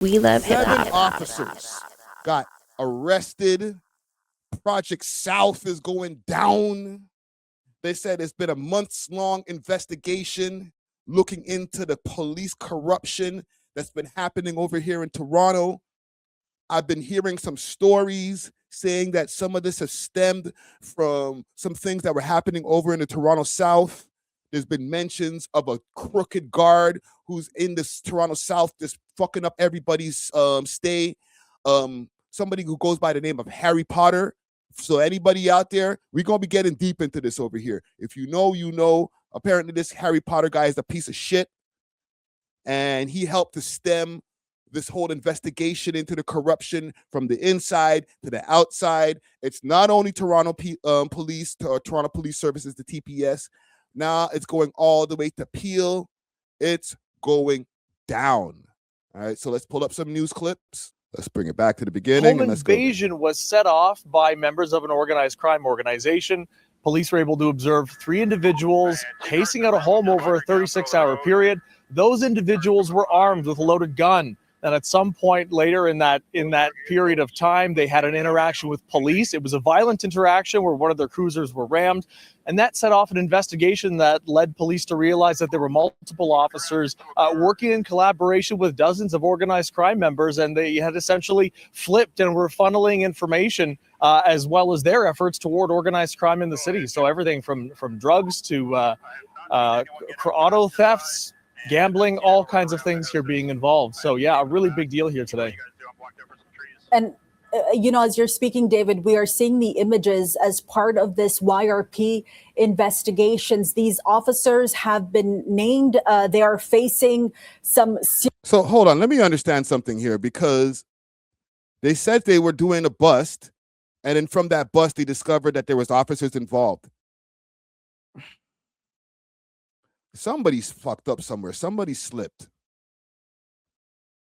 We love hip 7 hop. officers got arrested. Project South is going down. They said it's been a months-long investigation looking into the police corruption that's been happening over here in Toronto. I've been hearing some stories saying that some of this has stemmed from some things that were happening over in the Toronto South. There's been mentions of a crooked guard who's in this Toronto South just fucking up everybody's stay. Somebody who goes by the name of Harry Potter. So anybody out there, we're going to be getting deep into this over here. If you know, you know. Apparently this Harry Potter guy is a piece of shit. And he helped to stem this whole investigation into the corruption from the inside to the outside. It's not only Toronto Police, Toronto Police Services, the TPS. Now it's going all the way to Peel. It's going down. All right, so let's pull up some news clips. Let's bring it back to the beginning. Home invasion was set off by members of an organized crime organization. Police were able to observe 3 individuals casing out a home over a 36-hour period. Those individuals were armed with a loaded gun. And at some point later in that period of time, they had an interaction with police. It was a violent interaction where one of their cruisers were rammed. And that set off an investigation that led police to realize that there were multiple officers working in collaboration with dozens of organized crime members. And they had essentially flipped and were funneling information as well as their efforts toward organized crime in the city. So everything from drugs to auto thefts, gambling, all kinds of things here being involved. So yeah, a really big deal here today. And as you're speaking, David, we are seeing the images as part of this YRP investigations. These officers have been named. They are facing some. So hold on, let me understand something here, because they said they were doing a bust, and then from that bust, they discovered that there was officers involved. Somebody's fucked up somewhere. Somebody slipped.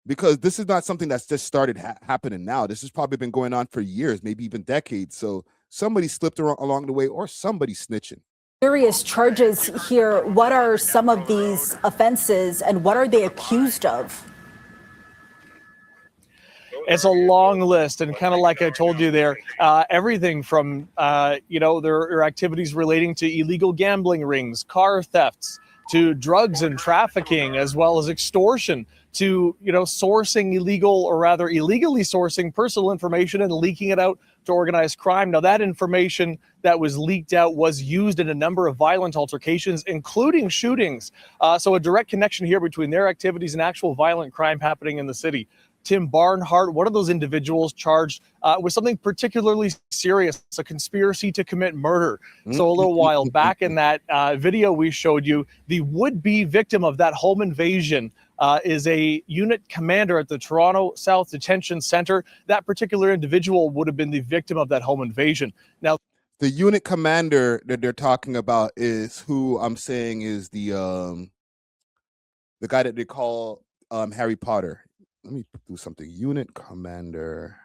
Because this is not something that's just started happening now. This has probably been going on for years, maybe even decades. So somebody slipped along the way, or somebody snitching. Serious charges here. What are some of these offenses and what are they accused of? It's a long list, and kind of like I told you there, everything from, there are activities relating to illegal gambling rings, car thefts, to drugs and trafficking, as well as extortion, to, sourcing illegally sourcing personal information and leaking it out to organized crime. Now, that information that was leaked out was used in a number of violent altercations, including shootings. So a direct connection here between their activities and actual violent crime happening in the city. Tim Barnhart, one of those individuals charged with something particularly serious, a conspiracy to commit murder. So a little while back in that video we showed you, the would-be victim of that home invasion is a unit commander at the Toronto South Detention Center. That particular individual would have been the victim of that home invasion. Now, the unit commander that they're talking about is who I'm saying is the guy that they call Harry Potter. Let me do something. Unit commander.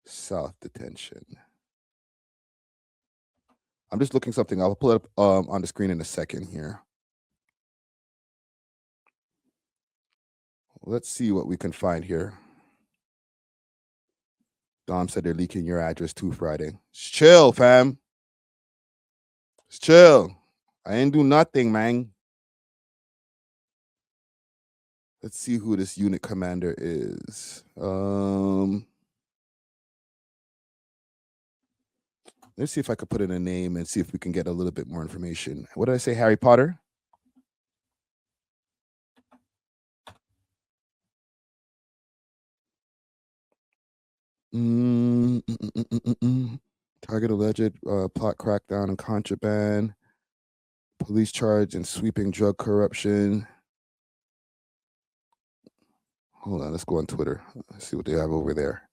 South Detention. I'm just looking something. I'll pull it up on the screen in a second here. Let's see what we can find here. Dom said they're leaking your address too Friday. Just chill, fam. Just chill. I ain't do nothing, man. Let's see who this unit commander is. Let's see if I could put in a name and see if we can get a little bit more information. What did I say, Harry Potter? Target alleged plot crackdown and contraband. Police charge and sweeping drug corruption. Hold on, let's go on Twitter. Let's see what they have over there.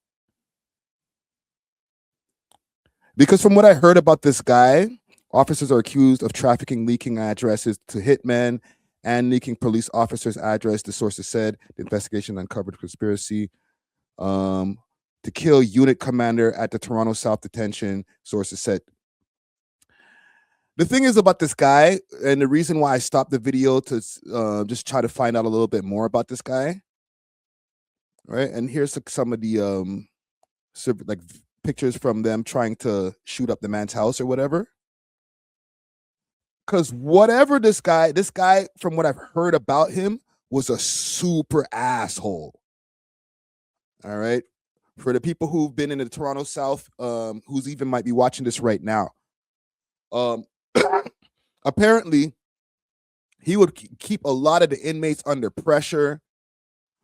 Because from what I heard about this guy, officers are accused of trafficking, leaking addresses to hitmen and leaking police officers' address. The sources said the investigation uncovered conspiracy to kill unit commander at the Toronto South Detention. Sources said The thing is about this guy, and the reason why I stopped the video to just try to find out a little bit more about this guy, right? And here's some of the like pictures from them trying to shoot up the man's house or whatever. Because whatever this guy, from what I've heard about him, was a super asshole. All right. For the people who've been in the Toronto South, who's even might be watching this right now, apparently he would keep a lot of the inmates under pressure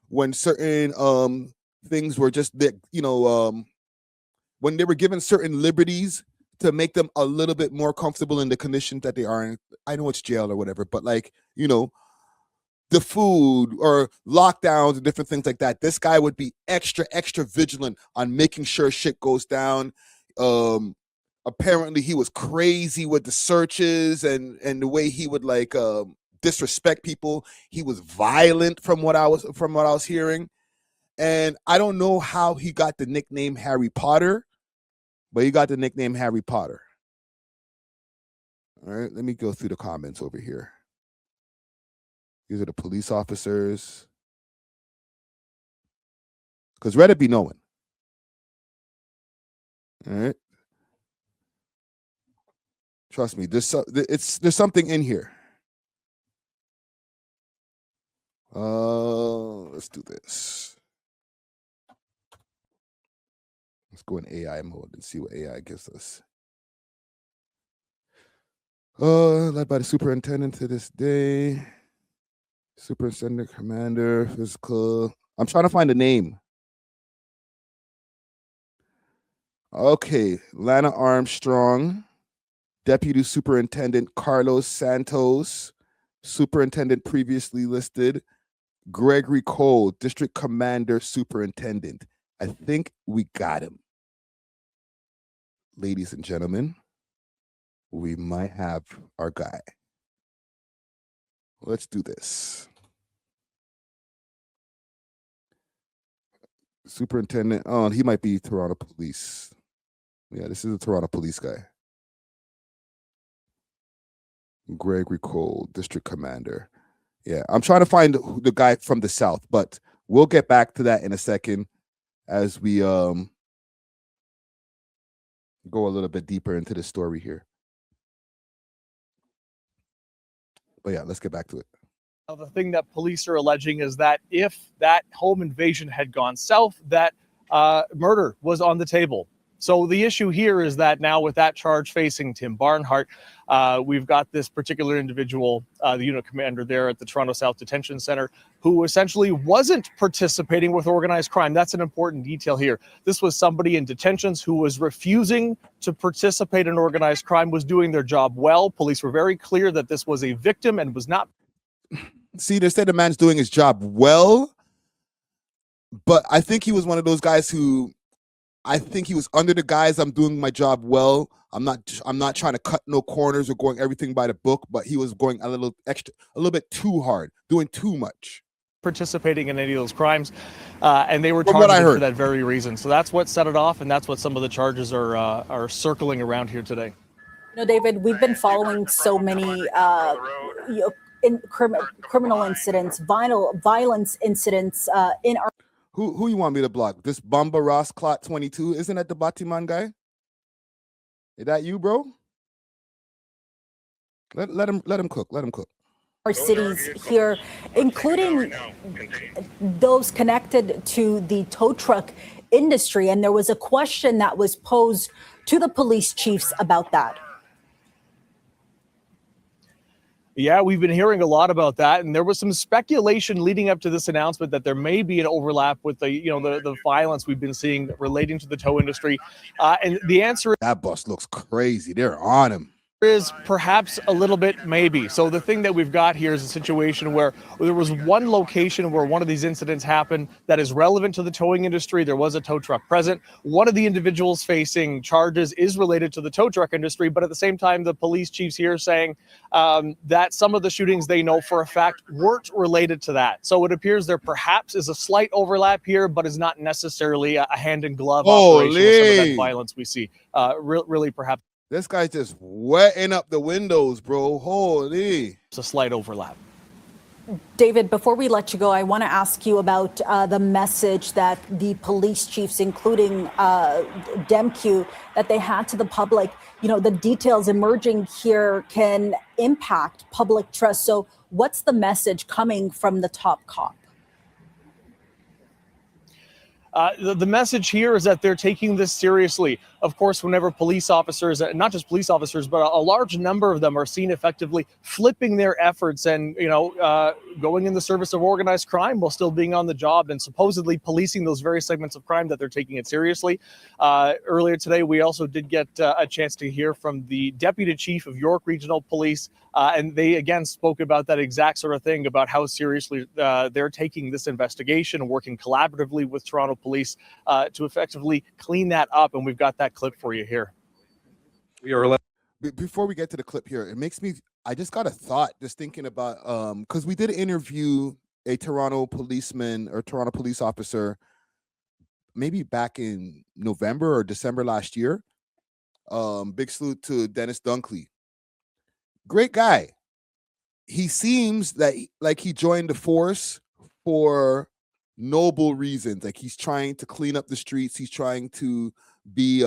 when certain things were just that, when they were given certain liberties to make them a little bit more comfortable in the conditions that they are in. I know it's jail or whatever, but like, the food or lockdowns and different things like that. This guy would be extra vigilant on making sure shit goes down. Apparently he was crazy with the searches and the way he would like disrespect people. He was violent from what I was hearing. And I don't know how he got the nickname Harry Potter, but he got the nickname Harry Potter. All right, let me go through the comments over here. These are the police officers. Because Reddit be knowing. All right. Trust me, there's something in here. Let's do this. Let's go in AI mode and see what AI gives us. Led by the superintendent to this day. Superintendent, commander, physical. I'm trying to find a name. Okay, Lana Armstrong, Deputy Superintendent Carlos Santos, Superintendent previously listed, Gregory Cole, District Commander Superintendent. I think we got him. Ladies and gentlemen, we might have our guy. Let's do this. Superintendent, oh, he might be Toronto Police. Yeah, this is a Toronto Police guy. Gregory Cole, District Commander. Yeah, I'm trying to find the guy from the South, but we'll get back to that in a second as we go a little bit deeper into the story here. But yeah, let's get back to it. The thing that police are alleging is that if that home invasion had gone south, that murder was on the table. So the issue here is that now with that charge facing Tim Barnhart, we've got this particular individual, the unit commander there at the Toronto South Detention Center, who essentially wasn't participating with organized crime. That's an important detail here. This was somebody in detentions who was refusing to participate in organized crime, was doing their job well. Police were very clear that this was a victim and was not. See, they said the man's doing his job well, but I think he was one of those guys who, I think he was under the guise, I'm doing my job well. I'm not trying to cut no corners or going everything by the book, but he was going a little bit too hard, doing too much. Participating in any of those crimes, and they were targeted for that very reason. So that's what set it off, and that's what some of the charges are circling around here today. David, we've been following so many criminal incidents, violence incidents in our. Who you want me to block? This Bamba Ross Clot 22? Isn't that the Batiman guy? Is that you, bro? Let him cook. Let him cook. Our cities here, including those connected to the tow truck industry, and there was a question that was posed to the police chiefs about that. Yeah, we've been hearing a lot about that, and there was some speculation leading up to this announcement that there may be an overlap with the violence we've been seeing relating to the tow industry. And the answer is that bus looks crazy. They're on him. Is perhaps a little bit maybe. So the thing that we've got here is a situation where there was one location where one of these incidents happened that is relevant to the towing industry. There was a tow truck present. One of the individuals facing charges is related to the tow truck industry, but at the same time, the police chiefs here saying that some of the shootings they know for a fact weren't related to that. So it appears there perhaps is a slight overlap here, but is not necessarily a hand in glove operation with some of that violence we see. Really perhaps. This guy's just wetting up the windows, bro. Holy. It's a slight overlap. David, before we let you go, I want to ask you about the message that the police chiefs, including DEMQ, that they had to the public. You know, the details emerging here can impact public trust. So what's the message coming from the top cop? The message here is that they're taking this seriously. Of course, whenever police officers, not just police officers, but a large number of them are seen effectively flipping their efforts and, going in the service of organized crime while still being on the job and supposedly policing those very segments of crime, that they're taking it seriously. Earlier today, we also did get a chance to hear from the Deputy Chief of York Regional Police, and they again spoke about that exact sort of thing, about how seriously they're taking this investigation and working collaboratively with Toronto Police to effectively clean that up. And we've got that clip for you here. Before we get to the clip here, I just got a thought just thinking about, because we did interview a Toronto policeman or Toronto police officer maybe back in November or December last year. Big salute to Dennis Dunkley. Great guy. He seems that like he joined the force for noble reasons. Like he's trying to clean up the streets. He's trying to be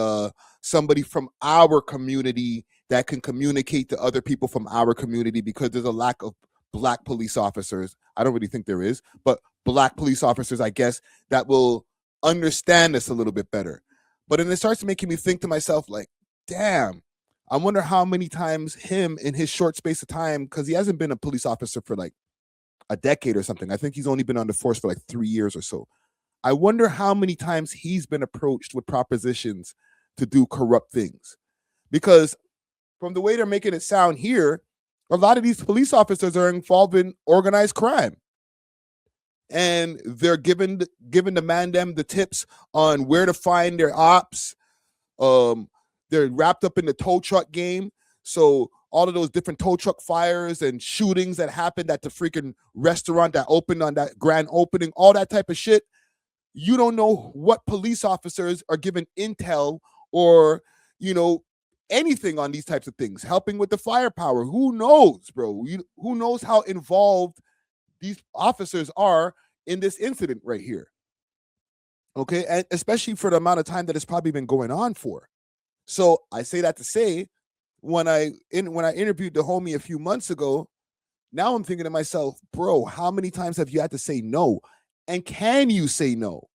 somebody from our community that can communicate to other people from our community, because there's a lack of Black police officers. I don't really think there is, but Black police officers, I guess, that will understand this a little bit better. But then it starts making me think to myself, like, damn, I wonder how many times him in his short space of time, because he hasn't been a police officer for like a decade or something. I think he's only been on the force for like 3 years or so. I wonder how many times he's been approached with propositions to do corrupt things. Because from the way they're making it sound here, a lot of these police officers are involved in organized crime. And they're giving the man them the tips on where to find their ops. They're wrapped up in the tow truck game. So all of those different tow truck fires and shootings that happened at the freaking restaurant that opened on that grand opening, all that type of shit. You don't know what police officers are given intel or, anything on these types of things, helping with the firepower. Who knows, bro? Who knows how involved these officers are in this incident right here? Okay, and especially for the amount of time that it's probably been going on for. So I say that to say, when I interviewed the homie a few months ago, now I'm thinking to myself, bro, how many times have you had to say no? And can you say no?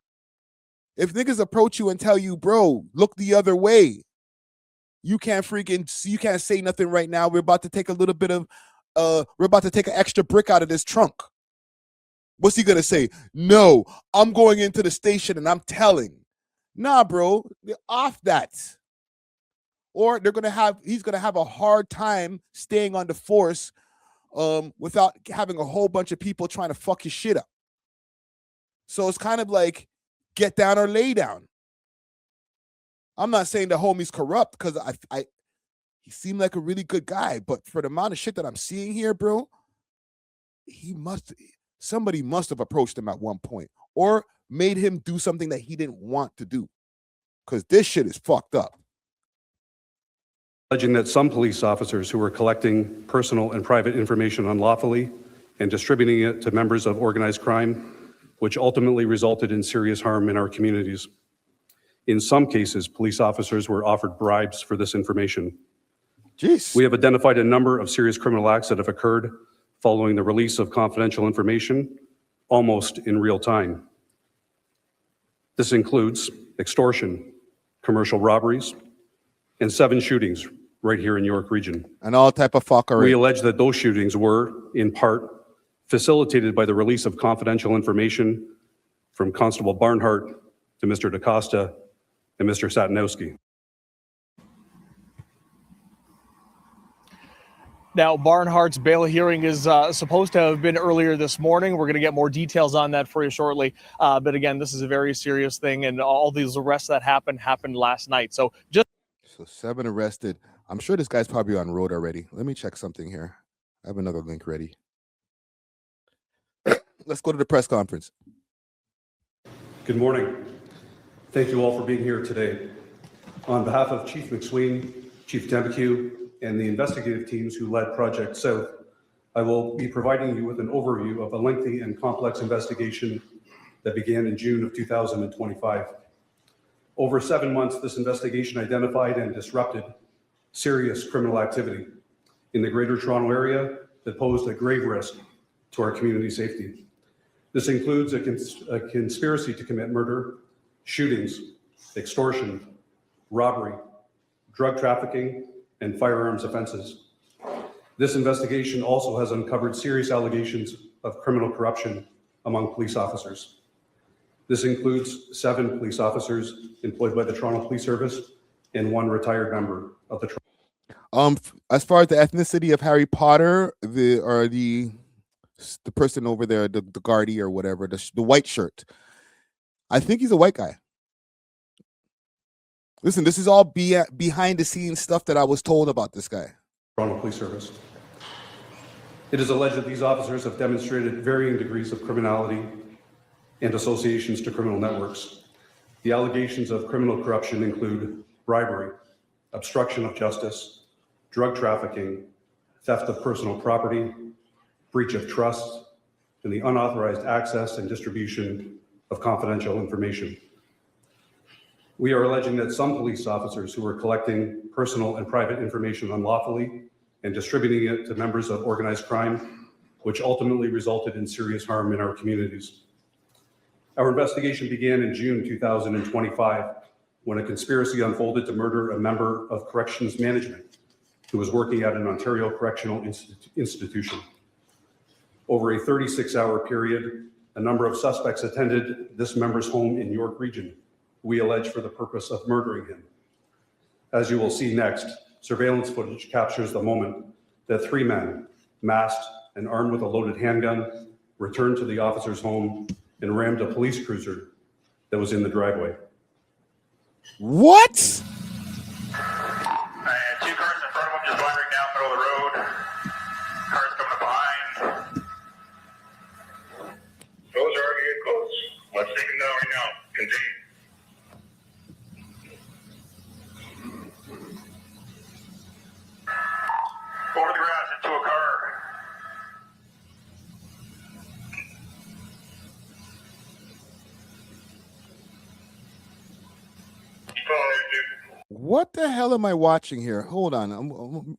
If niggas approach you and tell you, bro, look the other way, you can't say nothing right now. We're about to take an extra brick out of this trunk. What's he gonna say? No, I'm going into the station and I'm telling. Nah, bro, they're off that. Or he's gonna have a hard time staying on the force without having a whole bunch of people trying to fuck his shit up. So it's kind of like get down or lay down. I'm not saying the homie's corrupt, because he seemed like a really good guy, but for the amount of shit that I'm seeing here, bro, somebody must have approached him at one point or made him do something that he didn't want to do, because this shit is fucked up. Alleging that some police officers who were collecting personal and private information unlawfully and distributing it to members of organized crime, which ultimately resulted in serious harm in our communities. In some cases, police officers were offered bribes for this information. Jeez. We have identified a number of serious criminal acts that have occurred following the release of confidential information almost in real time. This includes extortion, commercial robberies, and 7 shootings right here in York Region. And all type of fuckery. We allege that those shootings were, in part, facilitated by the release of confidential information from Constable Barnhart to Mr. DaCosta and Mr. Satanowski. Now, Barnhart's bail hearing is supposed to have been earlier this morning. We're going to get more details on that for you shortly. But again, this is a very serious thing, and all these arrests that happened last night. So 7 arrested. I'm sure this guy's probably on road already. Let me check something here. I have another link ready. Let's go to the press conference. Good morning. Thank you all for being here today. On behalf of Chief McSween Chief Dembeque, and the investigative teams who led Project South, I will be providing you with an overview of a lengthy and complex investigation that began in June of 2025. Over 7 months, this investigation identified and disrupted serious criminal activity in the Greater Toronto Area that posed a grave risk to our community safety. This includes a conspiracy to commit murder, shootings, extortion, robbery, drug trafficking, and firearms offenses. This investigation also has uncovered serious allegations of criminal corruption among police officers. This includes 7 police officers employed by the Toronto Police Service and 1 retired member of the As far as the ethnicity of Harry Potter, the person over there, the guardie or whatever, the white shirt, I think he's a white guy. Listen, this is all behind the scenes stuff that I was told about this guy. Toronto Police Service. It is alleged that these officers have demonstrated varying degrees of criminality and associations to criminal networks. The allegations of criminal corruption include bribery, obstruction of justice, drug trafficking, theft of personal property, breach of trust, and the unauthorized access and distribution of confidential information. We are alleging that some police officers who were collecting personal and private information unlawfully and distributing it to members of organized crime, which ultimately resulted in serious harm in our communities. Our investigation began in June 2025 when a conspiracy unfolded to murder a member of corrections management who was working at an Ontario correctional institution. Over a 36-hour period, a number of suspects attended this member's home in York Region, we allege for the purpose of murdering him. As you will see next, surveillance footage captures the moment that 3 men, masked and armed with a loaded handgun, returned to the officer's home and rammed a police cruiser that was in the driveway. What? 2 cars in front of them just wandering down the middle of the road. Cars coming up behind. Those are already getting close. Let's take them down right now. Continue. Over the grass into a car. What the hell am I watching here? Hold on.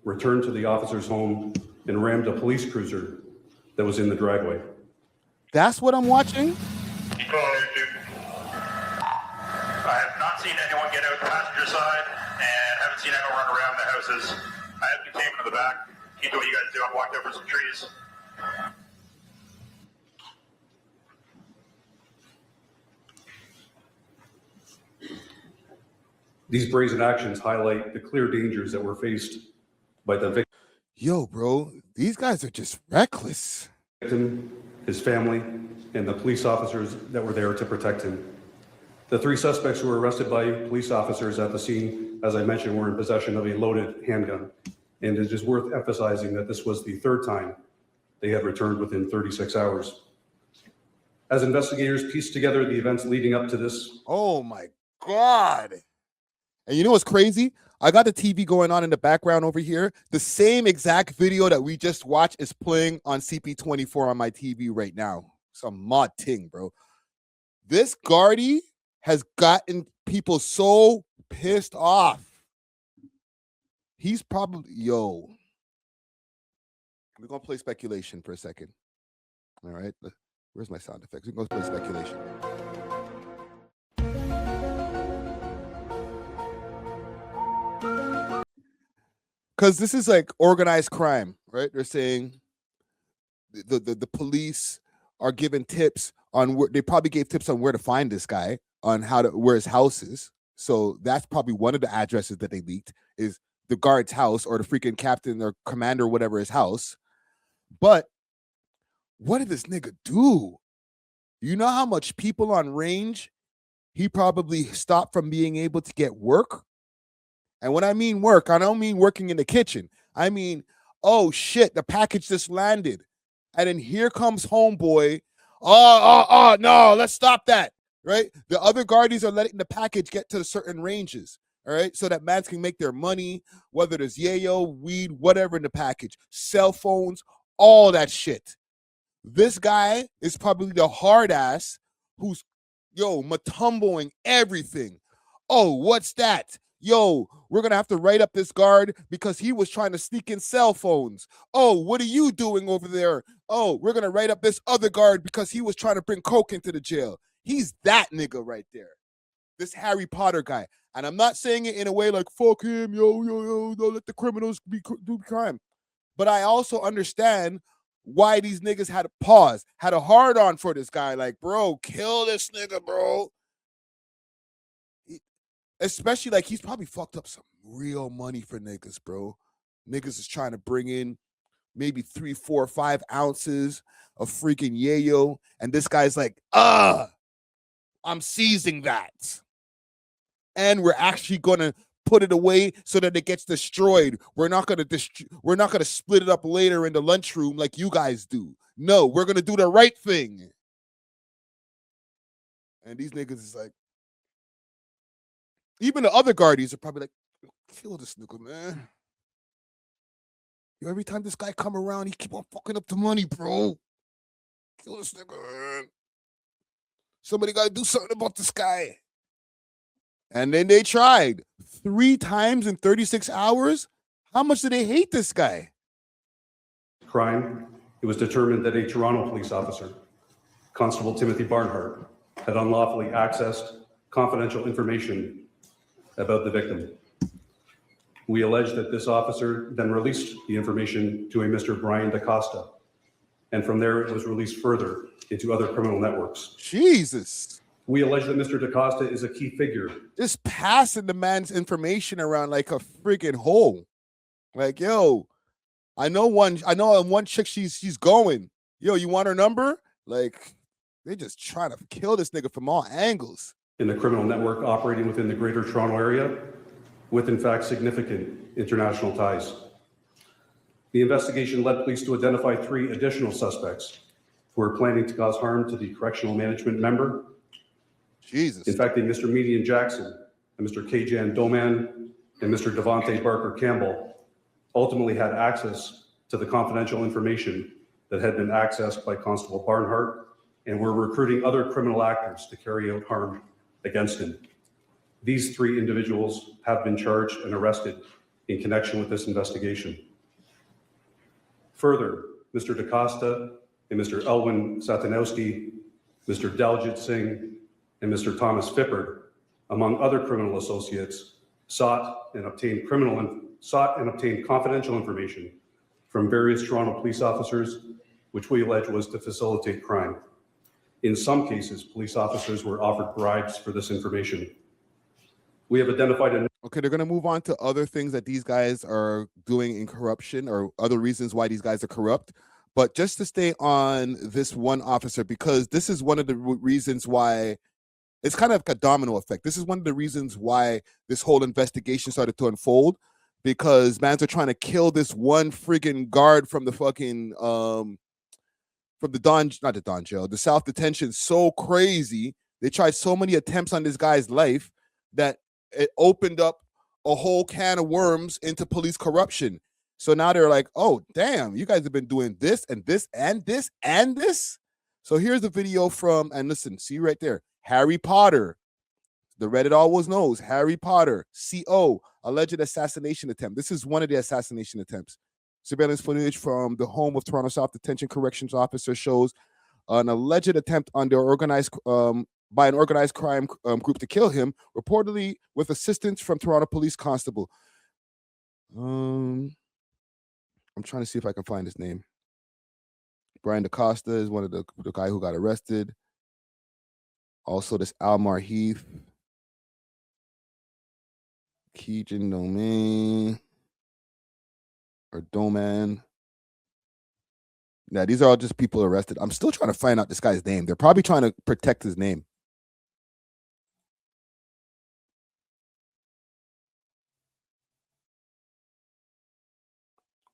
Returned to the officer's home and rammed a police cruiser that was in the driveway. That's what I'm watching? I have not seen anyone get out the passenger side and haven't seen anyone run around the houses. I have containment in the back. Keep doing what you guys do. I've walked over some trees. These brazen actions highlight the clear dangers that were faced by the Yo, bro, these guys are just reckless. victim, his family, and the police officers that were there to protect him. The 3 suspects who were arrested by police officers at the scene, as I mentioned, were in possession of a loaded handgun. And it is worth emphasizing that this was the 3rd time they had returned within 36 hours. As investigators pieced together the events leading up to this. Oh my God. And you know what's crazy? I got the TV going on in the background over here. The same exact video that we just watched is playing on CP24 on my TV right now. Some mod ting, bro. This guardie has gotten people so pissed off. He's probably, yo. We're going to play speculation for a second. All right. Where's my sound effects? We're going to play speculation. Because this is like organized crime, right? They're saying the police are giving tips on where they probably gave tips on where to find this guy, on where his house is. So that's probably one of the addresses that they leaked is the guard's house or the freaking captain or commander, or whatever his house. But what did this nigga do? You know how much people on range he probably stopped from being able to get work? And when I mean work, I don't mean working in the kitchen. I mean, oh shit, the package just landed. And then here comes homeboy. No, let's stop that. Right? The other guardies are letting the package get to certain ranges. all right? So that mans can make their money, whether there's yayo, weed, whatever in the package, cell phones, all that shit. This guy is probably the hard ass who's, matumboing everything. Oh, what's that? Yo, we're going to have to write up this guard because he was trying to sneak in cell phones. Oh, what are you doing over there? Oh, we're going to write up this other guard because he was trying to bring coke into the jail. He's that nigga right there. This Harry Potter guy. And I'm not saying it in a way like, fuck him, don't let the criminals do crime. But I also understand why these niggas had a pause, had a hard on for this guy. Like, bro, kill this nigga, bro. Especially like he's probably fucked up some real money for niggas, bro. Niggas is trying to bring in maybe 3, 4, 5 ounces of freaking yayo. And this guy's like, I'm seizing that. And we're actually gonna put it away so that it gets destroyed. We're not gonna split it up later in the lunchroom like you guys do. No, we're gonna do the right thing. And these niggas is like, even the other guardies are probably like, kill this nigga, man. Every time this guy come around, he keep on fucking up the money, bro. Kill this nigga, man. Somebody gotta do something about this guy. And then they tried 3 times in 36 hours. How much do they hate this guy? Crime, it was determined that a Toronto police officer, Constable Timothy Barnhart, had unlawfully accessed confidential information about the victim. We allege that this officer then released the information to a Mr. Brian DaCosta, and from there it was released further into other criminal networks. Jesus. We allege that Mr. DaCosta is a key figure. Just passing the man's information around like a freaking hole. Like, yo, I know one chick, she's going. Yo, you want her number? Like, they just trying to kill this nigga from all angles. In the criminal network operating within the Greater Toronto Area, with in fact significant international ties. The investigation led police to identify 3 additional suspects who were planning to cause harm to the correctional management member. Jesus. In fact, a Mr. Median Jackson, a Mr. Kajan Doman, and Mr. Devontae Barker Campbell ultimately had access to the confidential information that had been accessed by Constable Barnhart and were recruiting other criminal actors to carry out harm against him. These 3 individuals have been charged and arrested in connection with this investigation. Further, Mr. DaCosta and Mr. Elwin Satanowski, Mr. Daljit Singh, and Mr. Thomas Fippard, among other criminal associates, sought and obtained confidential information from various Toronto police officers, which we allege was to facilitate crime. In some cases, police officers were offered bribes for this information. We have identified Okay, they're going to move on to other things that these guys are doing in corruption or other reasons why these guys are corrupt. But just to stay on this one officer, because this is one of the reasons why it's kind of like a domino effect. This is one of the reasons why this whole investigation started to unfold, because mans are trying to kill this one friggin' guard from the fucking, from the South Detention so crazy. They tried so many attempts on this guy's life that it opened up a whole can of worms into police corruption. So now they're like, oh, damn, you guys have been doing this and this and this and this. So here's the video from, and listen, see right there, Harry Potter. The Reddit always knows, Harry Potter, CO, alleged assassination attempt. This is one of the assassination attempts. Surveillance footage from the home of Toronto South Detention Corrections Officer shows an alleged attempt by an organized crime group to kill him, reportedly with assistance from Toronto Police Constable. I'm trying to see if I can find his name. Brian DaCosta is one of the guy who got arrested. Also, this Almar Heath, Keegan Domain, or Doman. Now, these are all just people arrested. I'm still trying to find out this guy's name. They're probably trying to protect his name.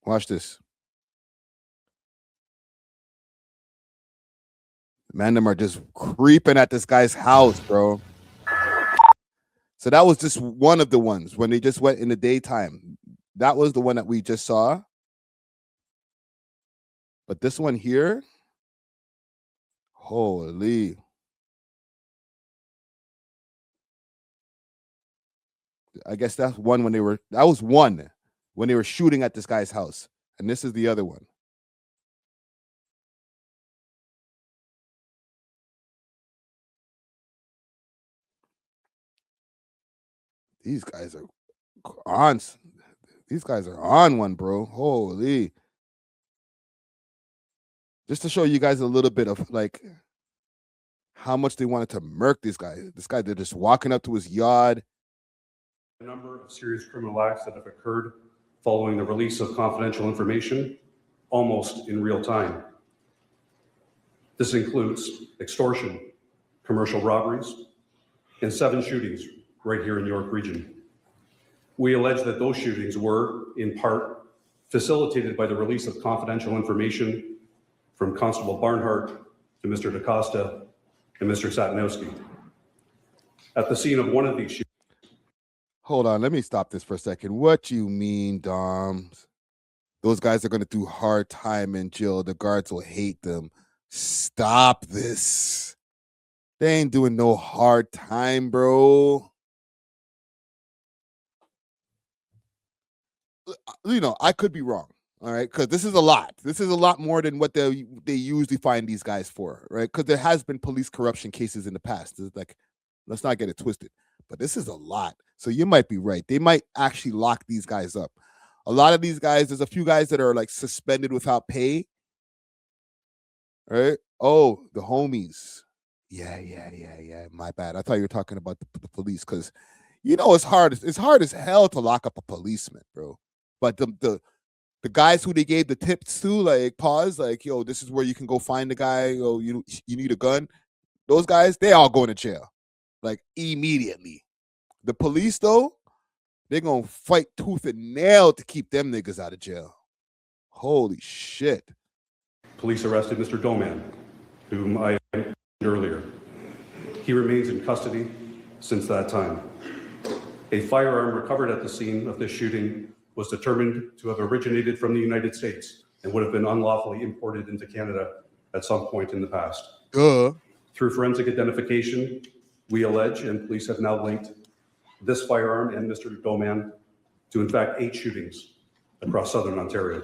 Watch this. Man, them are just creeping at this guy's house, bro. So that was just one of the ones when they just went in the daytime. That was the one that we just saw. But this one here, holy. I guess that's one when that was one when they were shooting at this guy's house. And this is the other one. These guys are on. These guys are on one, bro. Holy. Just to show you guys a little bit of like how much they wanted to murk this guy. This guy, they're just walking up to his yard. A number of serious criminal acts that have occurred following the release of confidential information almost in real time. This includes extortion, commercial robberies, and 7 shootings right here in York Region. We allege that those shootings were, in part, facilitated by the release of confidential information from Constable Barnhart to Mr. DaCosta and Mr. Satanowski. At the scene of one of these shootings. Hold on, let me stop this for a second. What you mean, Doms? Those guys are going to do hard time in jail. The guards will hate them. Stop this. They ain't doing no hard time, bro. You know, I could be wrong, all right? Because this is a lot. This is a lot more than what they usually find these guys for, right? Because there has been police corruption cases in the past. It's like, let's not get it twisted. But this is a lot. So you might be right. They might actually lock these guys up. A lot of these guys, there's a few guys that are like suspended without pay. Right? Oh, the homies. Yeah. My bad. I thought you were talking about the police because, you know, it's hard as hell to lock up a policeman, bro. But the guys who they gave the tips to, like, pause, like, yo, this is where you can go find the guy. Yo, you need a gun. Those guys, they all going to jail, like, immediately. The police, though, they're going to fight tooth and nail to keep them niggas out of jail. Holy shit. Police arrested Mr. Doman, whom I mentioned earlier. He remains in custody since that time. A firearm recovered at the scene of this shooting was determined to have originated from the United States and would have been unlawfully imported into Canada at some point in the past. Through forensic identification, we allege, and police have now linked this firearm and Mr. Doman to, in fact, 8 shootings across southern Ontario.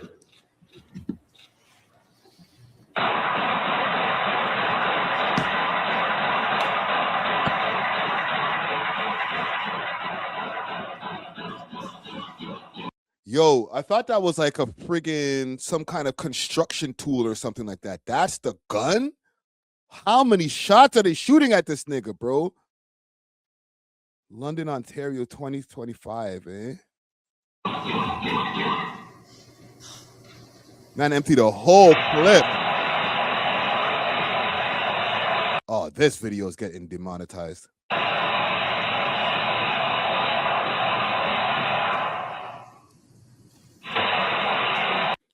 Yo, I thought that was like a friggin' some kind of construction tool or something like that. That's the gun? How many shots are they shooting at this nigga, bro? London, Ontario, 2025, eh? Man, empty the whole clip. Oh, this video is getting demonetized.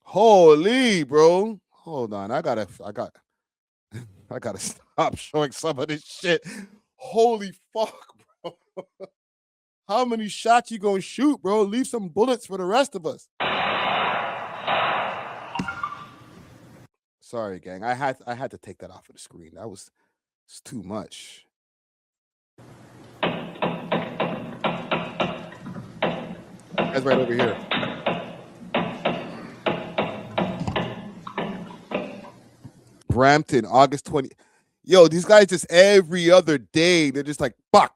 Holy, bro. Hold on. I gotta stop showing some of this shit. Holy fuck, bro. How many shots you gonna shoot, bro? Leave some bullets for the rest of us. Sorry, gang. I had to take that off of the screen. It's too much. That's right over here. Brampton, August 20. Yo, these guys just every other day, they're just like, bok.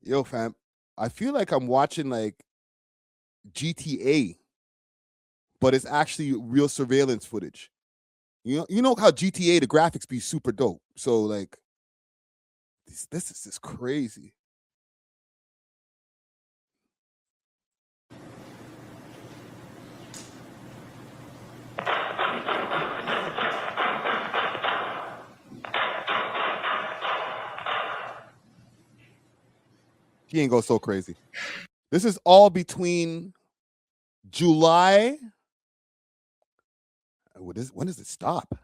Yo, fam, I feel like I'm watching like GTA, but it's actually real surveillance footage. You know how GTA, the graphics be super dope. So like, this is just crazy. He ain't go so crazy. This is all between July. When does it stop?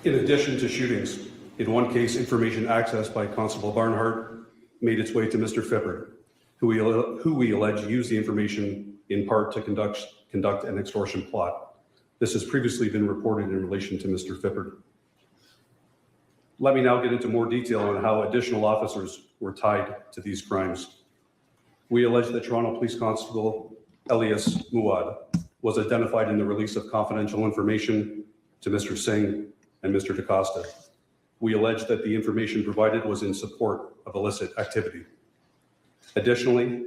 In addition to shootings, in one case, information accessed by Constable Barnhart made its way to Mr. Fippard, who we allege used the information in part to conduct an extortion plot. This has previously been reported in relation to Mr. Fippard. Let me now get into more detail on how additional officers were tied to these crimes. We allege that Toronto Police Constable Elias Muad was identified in the release of confidential information to Mr. Singh and Mr. DaCosta. We allege that the information provided was in support of illicit activity. Additionally,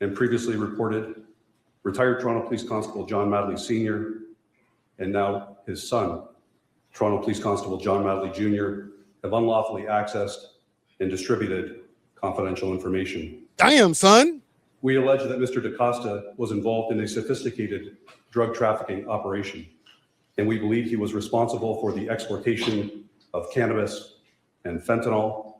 and previously reported, retired Toronto Police Constable John Madley Sr. and now his son, Toronto Police Constable John Madley Jr., have unlawfully accessed and distributed confidential information. Damn, son. We allege that Mr. DaCosta was involved in a sophisticated drug trafficking operation, and we believe he was responsible for the exportation of cannabis and fentanyl,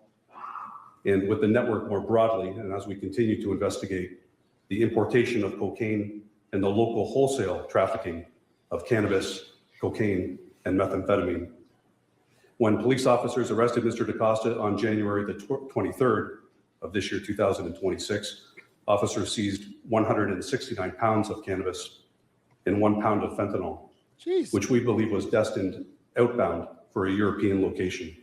and with the network more broadly, and as we continue to investigate, the importation of cocaine and the local wholesale trafficking of cannabis, cocaine, and methamphetamine. When police officers arrested Mr. DaCosta on January the 23rd of this year, 2026, officers seized 169 pounds of cannabis and 1 pound of fentanyl, Jeez. which we believe was destined outbound for a European location.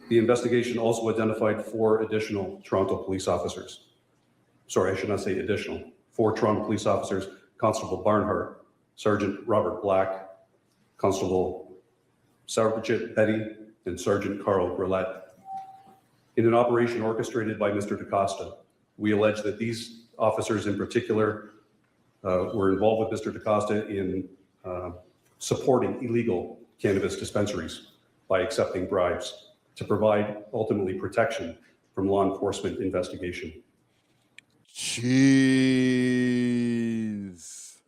The investigation also identified 4 additional Toronto police officers. Sorry, I should not say additional. 4 Toronto police officers, Constable Barnhart, Sergeant Robert Black, Constable Sergeant Betty, and Sergeant Carl Grillette. In an operation orchestrated by Mr. DaCosta, we allege that these officers in particular were involved with Mr. DaCosta in supporting illegal cannabis dispensaries by accepting bribes to provide ultimately protection from law enforcement investigation. Jeez.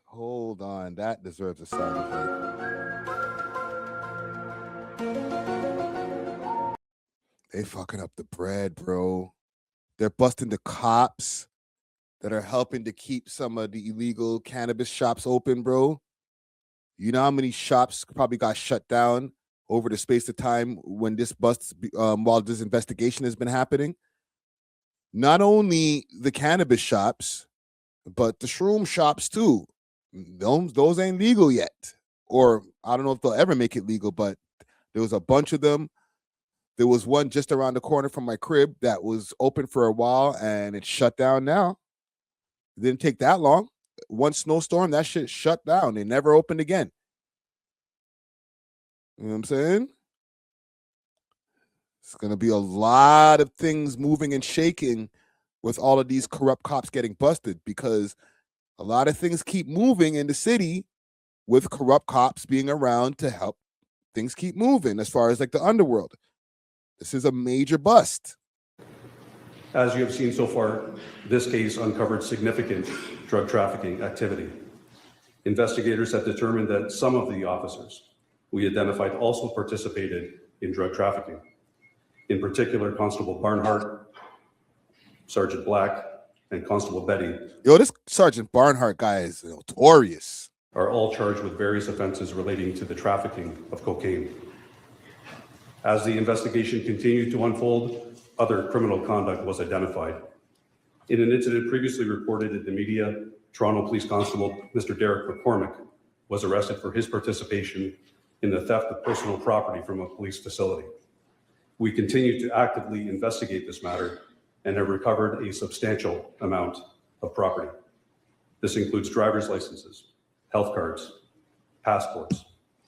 Hold on. That deserves a sound effect. They fucking up the bread, bro. They're busting the cops that are helping to keep some of the illegal cannabis shops open, bro. You know how many shops probably got shut down over the space of time when this while this investigation has been happening? Not only the cannabis shops, but the shroom shops too. Those ain't legal yet. Or I don't know if they'll ever make it legal, but there was a bunch of them. There was one just around the corner from my crib that was open for a while and it's shut down now. It didn't take that long. One snowstorm, that shit shut down. They never opened again. You know what I'm saying? It's going to be a lot of things moving and shaking with all of these corrupt cops getting busted because a lot of things keep moving in the city with corrupt cops being around to help things keep moving as far as like the underworld. This is a major bust. As you have seen so far, this case uncovered significant drug trafficking activity. Investigators have determined that some of the officers we identified also participated in drug trafficking. In particular, Constable Barnhart, Sergeant Black, and Constable Betty. Yo, this Sergeant Barnhart guy is notorious. Are all charged with various offenses relating to the trafficking of cocaine. As the investigation continued to unfold, other criminal conduct was identified. In an incident previously reported in the media, Toronto Police Constable Mr. Derek McCormick was arrested for his participation in the theft of personal property from a police facility. We continue to actively investigate this matter and have recovered a substantial amount of property. This includes driver's licenses, health cards, passports,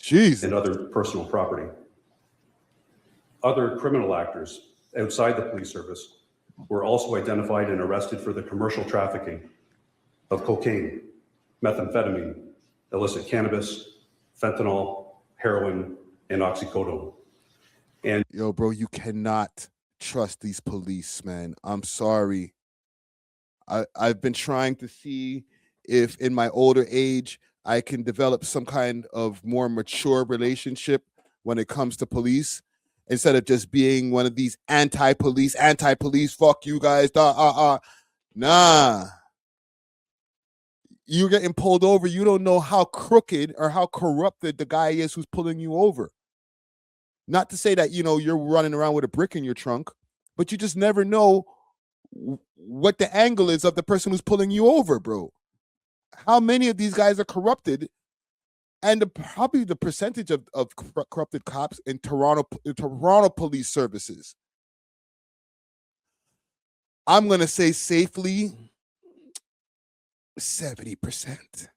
and other personal property. Other criminal actors outside the police service were also identified and arrested for the commercial trafficking of cocaine, methamphetamine, illicit cannabis, fentanyl, heroin, and oxycodone. And yo, bro, you cannot trust these police, man. I'm sorry. I've been trying to see if in my older age I can develop some kind of more mature relationship when it comes to police. instead of just being one of these anti-police, fuck you guys, nah. You're getting pulled over. You don't know how crooked or how corrupted the guy is who's pulling you over. Not to say that, you're running around with a brick in your trunk, but you just never know what the angle is of the person who's pulling you over, bro. How many of these guys are corrupted? And probably the percentage of corrupted cops in Toronto police services, I'm going to say safely 70%.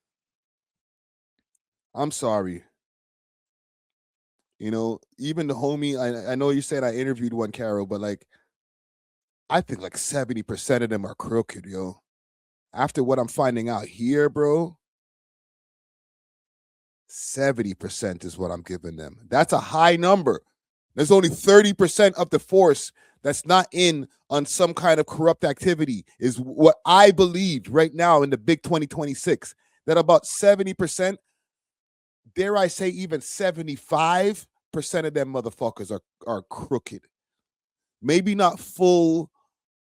I'm sorry. Even the homie, I know you said I interviewed one, Carol, but I think 70% of them are crooked, yo. After what I'm finding out here, bro, 70% is what I'm giving them. That's a high number. There's only 30% of the force that's not in on some kind of corrupt activity, is what I believe right now in the big 2026, that about 70%, dare I say even 75% of them motherfuckers are crooked. Maybe not full,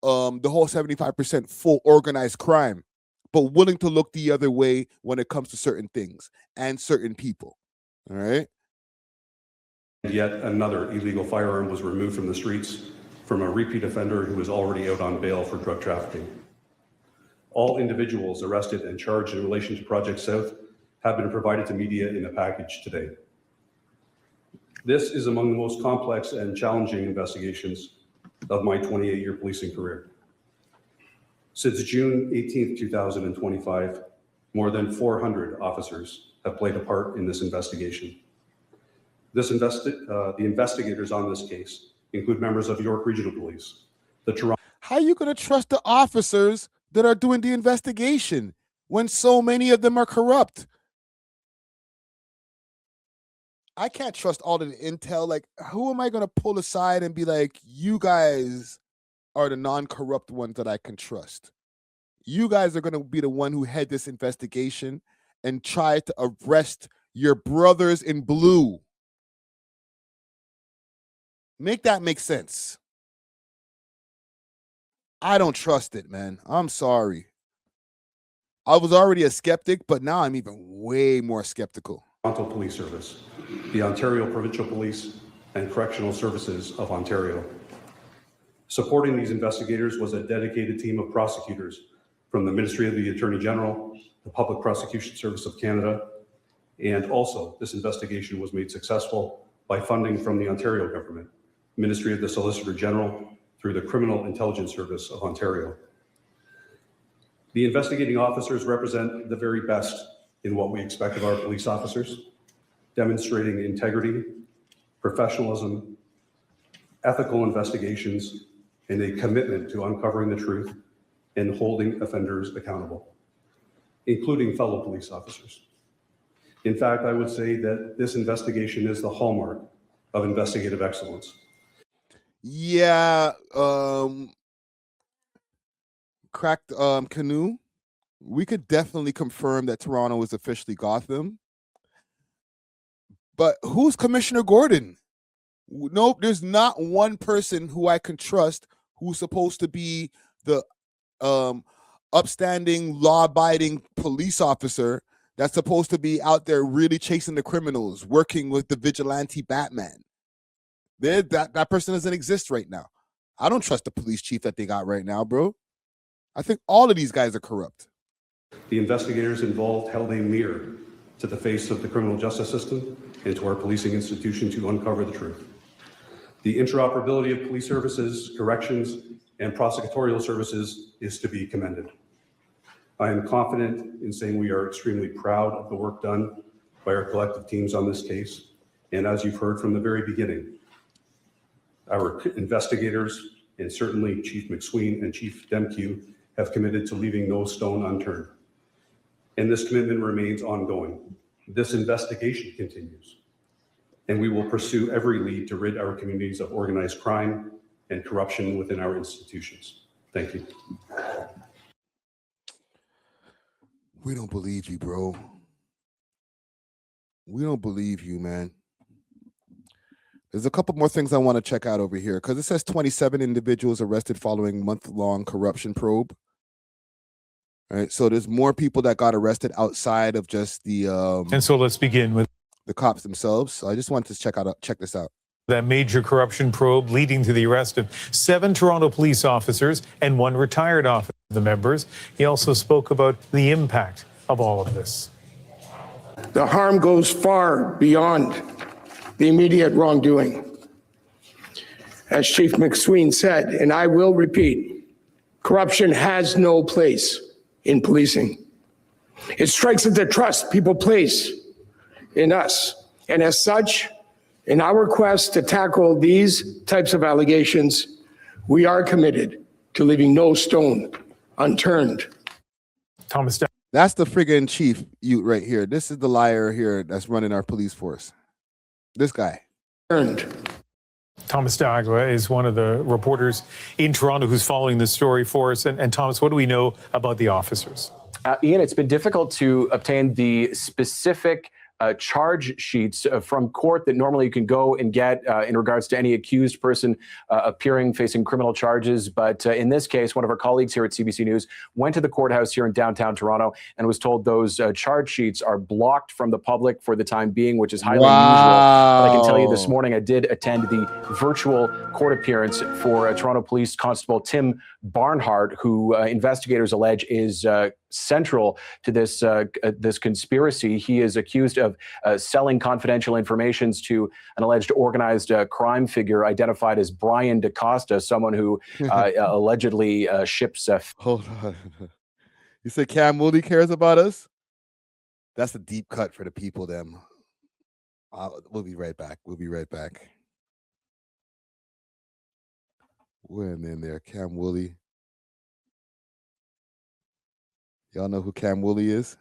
the whole 75% full organized crime, but willing to look the other way when it comes to certain things and certain people. All right. Yet another illegal firearm was removed from the streets from a repeat offender who was already out on bail for drug trafficking. All individuals arrested and charged in relation to Project South have been provided to media in a package today. This is among the most complex and challenging investigations of my 28-year policing career. Since June 18, 2025, more than 400 officers have played a part in this investigation. The investigators on this case include members of York Regional Police, the Toronto. How are you going to trust the officers that are doing the investigation when so many of them are corrupt? I can't trust all of the intel. Who am I going to pull aside and be like, you guys are the non-corrupt ones that I can trust? You guys are going to be the one who head this investigation and try to arrest your brothers in blue. Make that make sense. I don't trust it, man. I'm sorry. I was already a skeptic, but now I'm even way more skeptical. Toronto Police Service, the Ontario Provincial Police, and Correctional Services of Ontario. Supporting these investigators was a dedicated team of prosecutors from the Ministry of the Attorney General, the Public Prosecution Service of Canada, and also this investigation was made successful by funding from the Ontario government, Ministry of the Solicitor General, through the Criminal Intelligence Service of Ontario. The investigating officers represent the very best in what we expect of our police officers, demonstrating integrity, professionalism, ethical investigations, and a commitment to uncovering the truth and holding offenders accountable, including fellow police officers. In fact, I would say that this investigation is the hallmark of investigative excellence. Yeah, cracked canoe. We could definitely confirm that Toronto is officially Gotham. But who's Commissioner Gordon? Nope, there's not one person who I can trust who's supposed to be the upstanding, law-abiding police officer that's supposed to be out there really chasing the criminals, working with the vigilante Batman. That person doesn't exist right now. I don't trust the police chief that they got right now, bro. I think all of these guys are corrupt. The investigators involved held a mirror to the face of the criminal justice system and to our policing institution to uncover the truth. The interoperability of police services, corrections, and prosecutorial services is to be commended. I am confident in saying we are extremely proud of the work done by our collective teams on this case. And as you've heard from the very beginning, our investigators, and certainly Chief McSween and Chief Demkew, have committed to leaving no stone unturned. And this commitment remains ongoing. This investigation continues. And we will pursue every lead to rid our communities of organized crime and corruption within our institutions. Thank you. We don't believe you, bro. We don't believe you, man. There's a couple more things I want to check out over here because it says 27 individuals arrested following month-long corruption probe. All right, so there's more people that got arrested outside of just the And so let's begin with the cops themselves. So I just wanted to check this out. that major corruption probe leading to the arrest of 7 Toronto police officers and 1 retired officer of the members. He also spoke about the impact of all of this. The harm goes far beyond the immediate wrongdoing. As Chief McSween said, and I will repeat, corruption has no place in policing. It strikes at the trust people place in us. And as such, in our quest to tackle these types of allegations, we are committed to leaving no stone unturned. Thomas, That's the friggin' chief Ute right here. This is the liar here that's running our police force. This guy. Thomas Dagwa is one of the reporters in Toronto who's following this story for us. And Thomas, what do we know about the officers? Ian, it's been difficult to obtain the specific charge sheets from court that normally you can go and get in regards to any accused person appearing facing criminal charges. But in this case, one of our colleagues here at CBC News went to the courthouse here in downtown Toronto and was told those charge sheets are blocked from the public for the time being, which is highly unusual. But I can tell you this morning, I did attend the virtual court appearance for Toronto Police Constable Tim Barnhart, who investigators allege is central to this conspiracy. He is accused of selling confidential information to an alleged organized crime figure identified as Brian DaCosta, someone who allegedly ships. Hold on. You say Cam Moody cares about us? That's a deep cut for the people, them. We'll be right back. We'll be right back. When in there, Cam Woolley. Y'all know who Cam Woolley is?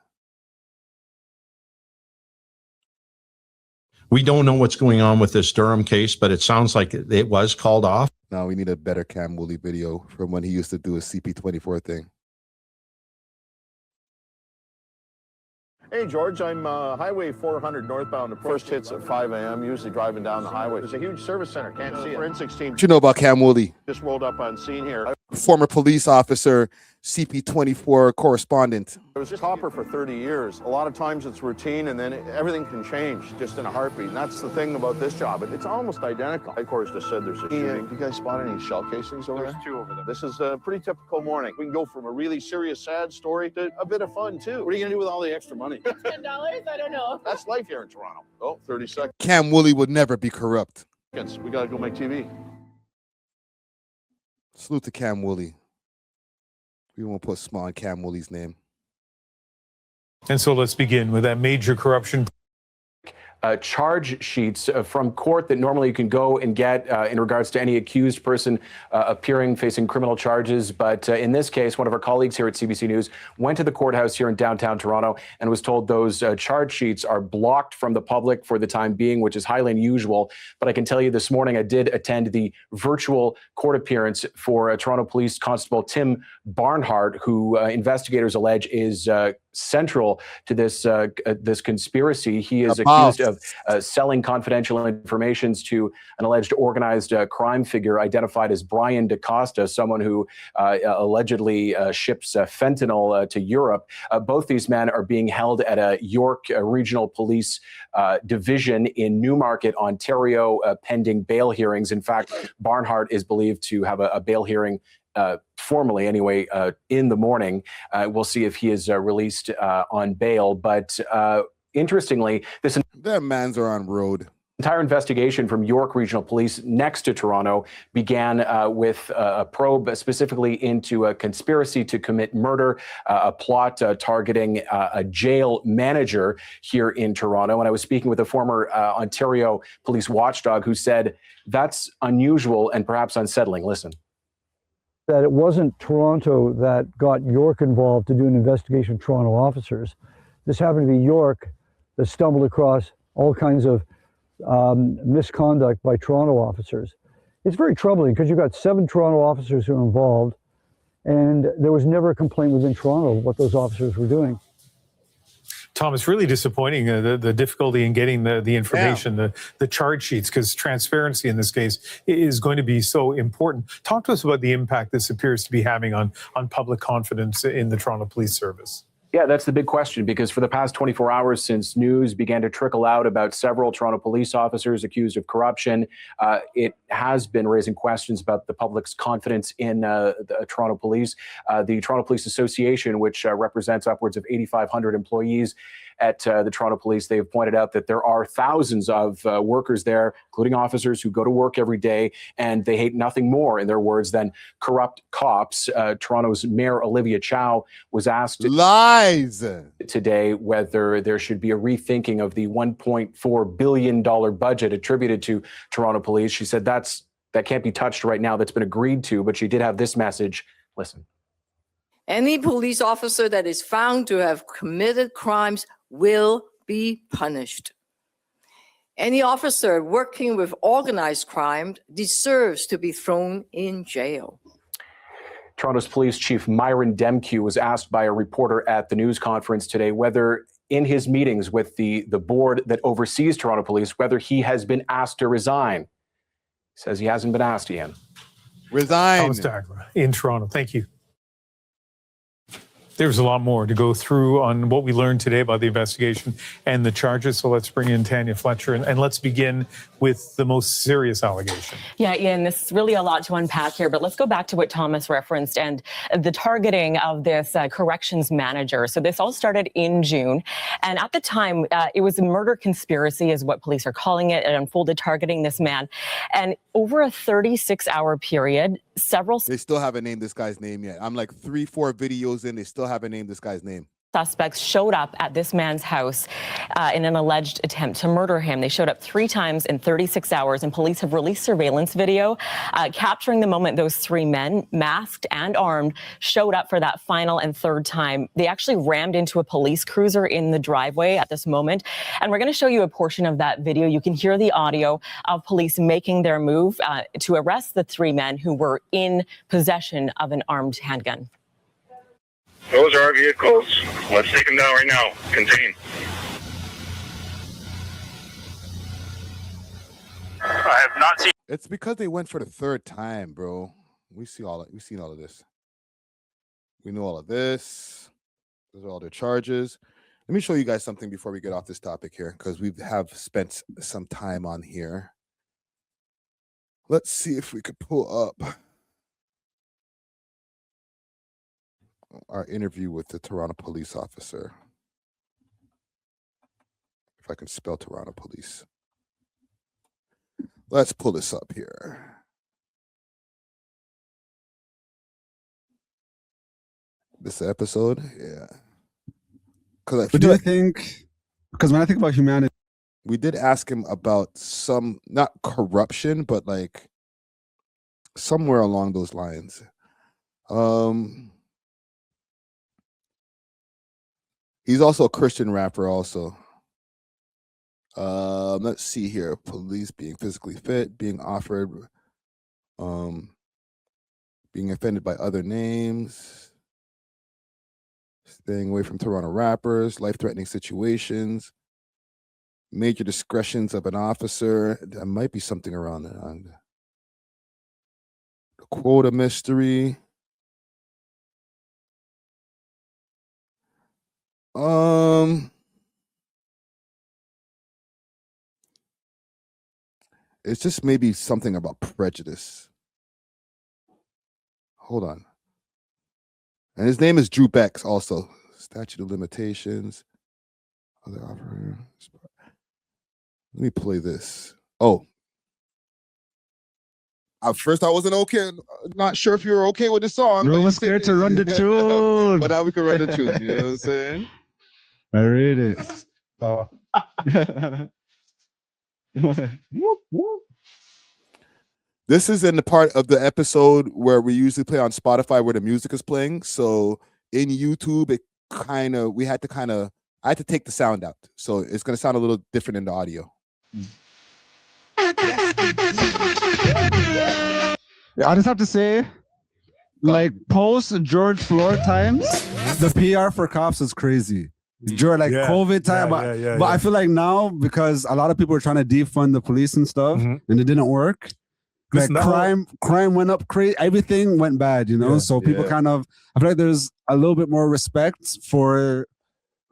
We don't know what's going on with this Durham case, but it sounds like it was called off. No, we need a better Cam Woolley video from when he used to do a CP24 thing. Hey, George, I'm Highway 400 northbound. The first hits at 5 a.m., usually driving down the highway. There's a huge service center. Can't see it. Forensics team What you know about Cam Woolley? just rolled up on scene here. Former police officer, CP24 correspondent. I was a copper for 30 years. A lot of times it's routine, and then everything can change just in a heartbeat. And that's the thing about this job. It's almost identical. Of course, just said there's a shooting. You guys spot any shell casings over there? There's 2 over there. This is a pretty typical morning. We can go from a really serious, sad story to a bit of fun, too. What are you going to do with all the extra money? $10? I don't know. That's life here in Toronto. Oh, 30 seconds. Cam Woolley would never be corrupt. We got to go make TV. Salute to Cam Woolley. We won't put small in Cam Woolley's name. And so let's begin with that major corruption. Charge sheets from court that normally you can go and get in regards to any accused person appearing facing criminal charges. But in this case, one of our colleagues here at CBC News went to the courthouse here in downtown Toronto and was told those charge sheets are blocked from the public for the time being, which is highly unusual. But I can tell you this morning, I did attend the virtual court appearance for Toronto Police Constable Tim Barnhart, who investigators allege is central to this conspiracy. He is accused of selling confidential information to an alleged organized crime figure identified as Brian DaCosta, someone who allegedly ships fentanyl to Europe. Both these men are being held at a York Regional Police division in Newmarket, Ontario, pending bail hearings. In fact, Barnhart is believed to have a bail hearing formally anyway, in the morning. We'll see if he is released on bail. But interestingly, Them mans are on road. entire investigation from York Regional Police next to Toronto began with a probe specifically into a conspiracy to commit murder, a plot targeting a jail manager here in Toronto. And I was speaking with a former Ontario police watchdog who said that's unusual and perhaps unsettling. Listen. That it wasn't Toronto that got York involved to do an investigation of Toronto officers. This happened to be York that stumbled across all kinds of misconduct by Toronto officers. It's very troubling because you've got 7 Toronto officers who are involved, and there was never a complaint within Toronto of what those officers were doing. Thomas, really disappointing, the difficulty in getting the information, the charge sheets, because transparency in this case is going to be so important. Talk to us about the impact this appears to be having on public confidence in the Toronto Police Service. Yeah, that's the big question, because for the past 24 hours since news began to trickle out about several Toronto police officers accused of corruption, it has been raising questions about the public's confidence in the Toronto Police. The Toronto Police Association, which represents upwards of 8,500 employees at the Toronto Police, they've pointed out that there are thousands of workers there, including officers, who go to work every day, and they hate nothing more, in their words, than corrupt cops. Toronto's Mayor Olivia Chow was asked today whether there should be a rethinking of the $1.4 billion budget attributed to Toronto Police. She said that can't be touched right now. That's been agreed to, but she did have this message. Listen. Any police officer that is found to have committed crimes will be punished. Any officer working with organized crime deserves to be thrown in jail. Toronto's Police Chief Myron Demkew was asked by a reporter at the news conference today whether in his meetings with the board that oversees Toronto Police, whether he has been asked to resign. He says he hasn't been asked, Ian. Resign. Thomas Dagler in Toronto. Thank you. There's a lot more to go through on what we learned today about the investigation and the charges. So let's bring in Tanya Fletcher and let's begin with the most serious allegation. Yeah, Ian, this is really a lot to unpack here, but let's go back to what Thomas referenced and the targeting of this corrections manager. So this all started in June. And at the time, it was a murder conspiracy is what police are calling it. It unfolded targeting this man. And over a 36-hour period, They still haven't named this guy's name yet. I'm like 3-4 videos in. They still haven't named this guy's name. Suspects showed up at this man's house in an alleged attempt to murder him. They showed up 3 times in 36 hours, and police have released surveillance video capturing the moment those 3 men, masked and armed, showed up for that final and third time. They actually rammed into a police cruiser in the driveway at this moment, and we're going to show you a portion of that video. You can hear the audio of police making their move to arrest the 3 men who were in possession of an armed handgun. Those are our vehicles. Let's take them down right now. Contain. I have not seen. It's because they went for the 3rd time, bro. We've seen all of this. We know all of this. Those are all their charges. Let me show you guys something before we get off this topic here, because we have spent some time on here. Let's see if we could pull up our interview with the Toronto police officer. If I can spell Toronto police. Let's pull this up here. This episode, yeah. What do you think? Because when I think about humanity, we did ask him about some, not corruption, but like somewhere along those lines. He's also a Christian rapper also. Let's see here. Police being physically fit, being offered, being offended by other names, staying away from Toronto rappers, life-threatening situations, major discretions of an officer. There might be something around that. The quota mystery. It's just maybe something about prejudice. Hold on. And his name is Drew Bex also. Statute of limitations. Other operator. Let me play this. Oh. At first I wasn't okay. Not sure if you were okay with the song. bro was scared to run the tune. But now we can run the tune. You know what I'm saying? I read it. Oh. This is in the part of the episode where we usually play on Spotify where the music is playing. So in YouTube, I had to take the sound out. So it's going to sound a little different in the audio. I just have to say, like post George Floyd times, the PR for cops is crazy. during like COVID time. But I feel like now, because a lot of people are trying to defund the police and stuff, and it didn't work. Like crime went up crazy. Everything went bad, you know. So people kind of, I feel like there's a little bit more respect for,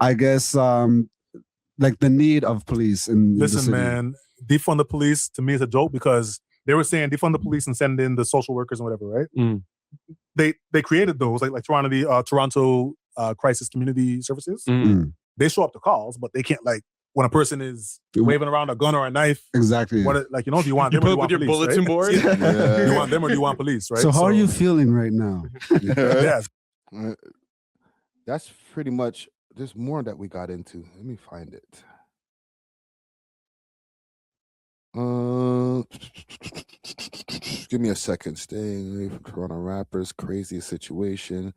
I guess, like the need of police in the city. Man, defund the police to me is a joke, because they were saying defund the police and send in the social workers and whatever, right? They created those like Toronto Crisis Community Services. They show up to calls, but they can't, like, when a person is waving around a gun or a knife. Exactly. Do you want them or do you want police? bulletin board? Do you want them or do you want police, right? So how are you feeling right now? That's pretty much, there's more that we got into. Let me find it. Give me a second. Staying away from Toronto rappers, crazy situation,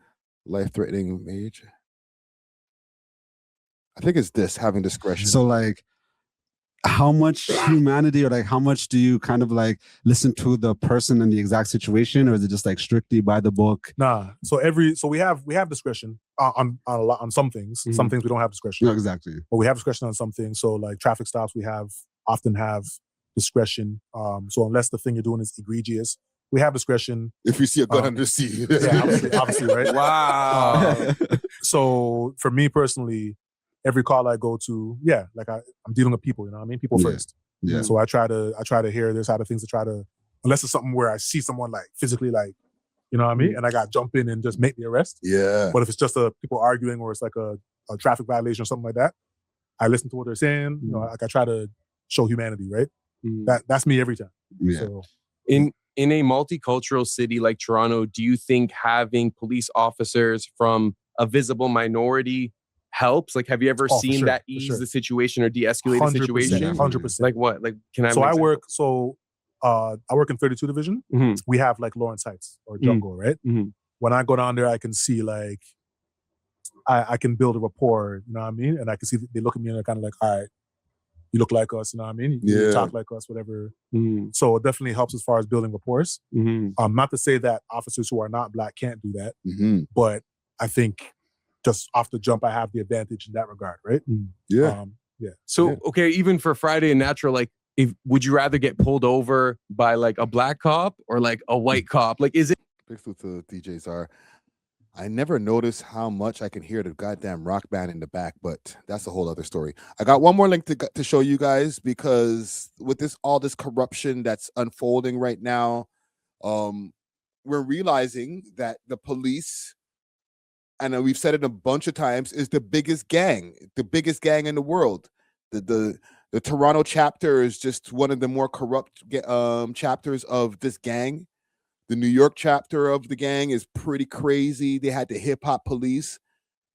life-threatening major. I think it's this, having discretion. So like, how much humanity, or like how much do you kind of like listen to the person in the exact situation, or is it just like strictly by the book? Nah. So we have discretion on some things. Some things we don't have discretion. No, exactly. But we have discretion on some things. So like traffic stops, we often have discretion. So unless the thing you're doing is egregious, we have discretion. If you see a gun under sea. obviously, right? Wow. So for me personally, every call I go to, like I'm dealing with people, you know what I mean? People first. Yeah. So I try to hear their side of things, to try to, unless it's something where I see someone like physically, like, you know what I mean? And I got to jump in and just make the arrest. Yeah. But if it's just people arguing, or it's like a traffic violation or something like that, I listen to what they're saying. You know, like I try to show humanity, right? That's me every time. Yeah. So, In a multicultural city like Toronto, do you think having police officers from a visible minority helps? Like, have you ever seen that ease the situation or de-escalate the situation? 100%. Like what? Like, can I? So I work in 32 Division. We have like Lawrence Heights or Jungle, right? When I go down there, I can see like, I can build a rapport, you know what I mean? And I can see they look at me and they're kind of like, all right, you look like us, you know what I mean? You talk like us, whatever. So it definitely helps as far as building rapport. Not to say that officers who are not Black can't do that, but I think just off the jump, I have the advantage in that regard, right? So, okay, even for Friday and Natural, like, would you rather get pulled over by like a Black cop or like a white cop? Like, is it? Big salute to DJs are. I never noticed how much I can hear the goddamn rock band in the back, but that's a whole other story. I got one more link to show you guys, because with all this corruption that's unfolding right now, we're realizing that the police, and we've said it a bunch of times, is the biggest gang in the world. The Toronto chapter is just one of the more corrupt chapters of this gang. The New York chapter of the gang is pretty crazy. They had the hip hop police,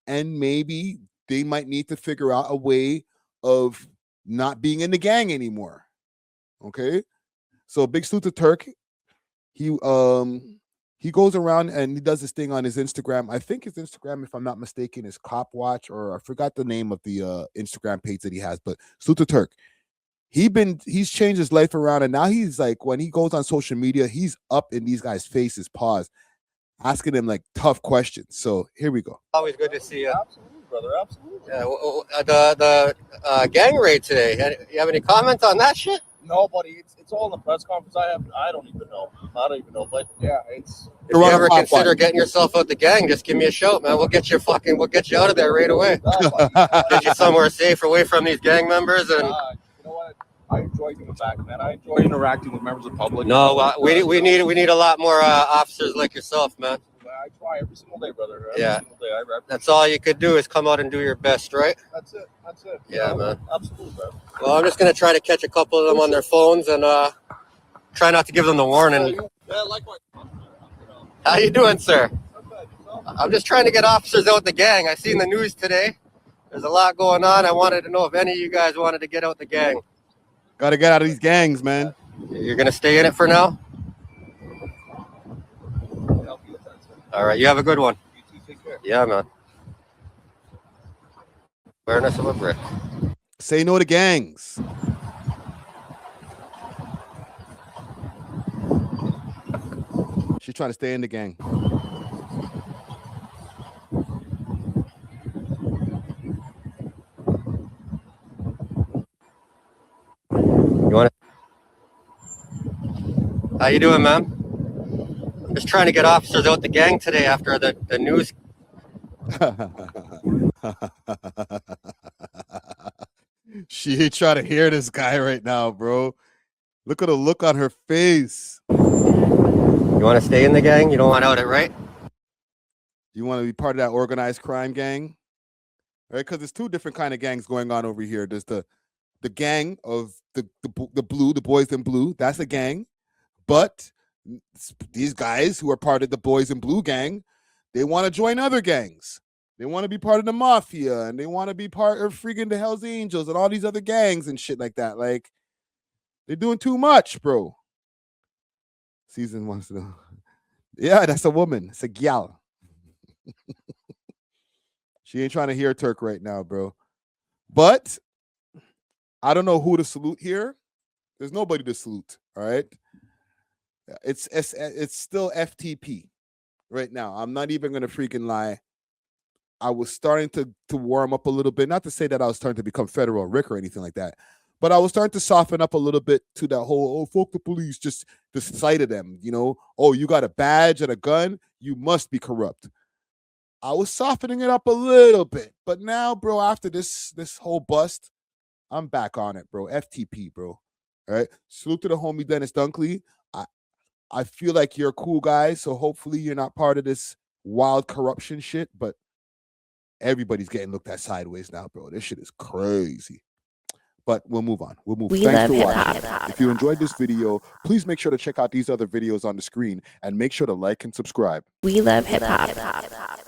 and maybe they might need to figure out a way of not being in the gang anymore. Okay, so big salute to Turk. He goes around and he does this thing on his Instagram. I think his Instagram, if I'm not mistaken, is Cop Watch, or I forgot the name of the Instagram page that he has. But salute to Turk. He's changed his life around, and now he's like, when he goes on social media, he's up in these guys' faces, paws, asking them like tough questions. So here we go. Always good to see you. Absolutely, brother. Absolutely. Yeah, the gang raid today. You have any comments on that shit? No, buddy. It's all in the press conference. I don't even know. I don't even know. But yeah, it's. If you ever consider getting yourself out the gang, just give me a shout, man. We'll get you out of there right away. Get you somewhere safe, away from these gang members, and. You know what? I enjoy giving back, man. I enjoy interacting with members of the public. No, we need a lot more officers like yourself, man. I try every single day, brother. Every single day. That's all you could do is come out and do your best, right? That's it. Yeah, man. Absolutely, bro. Well, I'm just gonna try to catch a couple of them on their phones and try not to give them the warning. Yeah, likewise. How you doing, sir? I'm just trying to get officers out the gang. I seen the news today. There's a lot going on. I wanted to know if any of you guys wanted to get out the gang. Got to get out of these gangs, man. You're gonna stay in it for now? All right, you have a good one. You too, take care. Yeah, man. Awareness of a brick. Say no to gangs. She's trying to stay in the gang. How you doing, ma'am? I'm just trying to get officers out the gang today after the news. She ain't trying to hear this guy right now, bro. Look at the look on her face. You want to stay in the gang? You don't want out it, right? You want to be part of that organized crime gang? Right? Because there's two different kind of gangs going on over here. There's the gang of the blue, the boys in blue. That's a gang. But these guys who are part of the boys in blue gang, they want to join other gangs. They want to be part of the mafia, and they want to be part of freaking the Hells Angels and all these other gangs and shit like that. Like, they're doing too much, bro. Season wants to know. Yeah, that's a woman. It's a gal. She ain't trying to hear Turk right now, bro. But I don't know who to salute here. There's nobody to salute, all right? It's still FTP right now. I'm not even going to freaking lie. I was starting to warm up a little bit. Not to say that I was starting to become Federal Rick or anything like that, but I was starting to soften up a little bit to that whole, oh, fuck the police, just the sight of them, you know? Oh, you got a badge and a gun? You must be corrupt. I was softening it up a little bit. But now, bro, after this whole bust, I'm back on it, bro. FTP, bro. All right? Salute to the homie Dennis Dunkley. I feel like you're a cool guy, so hopefully you're not part of this wild corruption shit, but everybody's getting looked at sideways now, bro. This shit is crazy. But we'll move on. We'll move. Thanks for watching. If you enjoyed this video, please make sure to check out these other videos on the screen and make sure to like and subscribe. We love hip hop.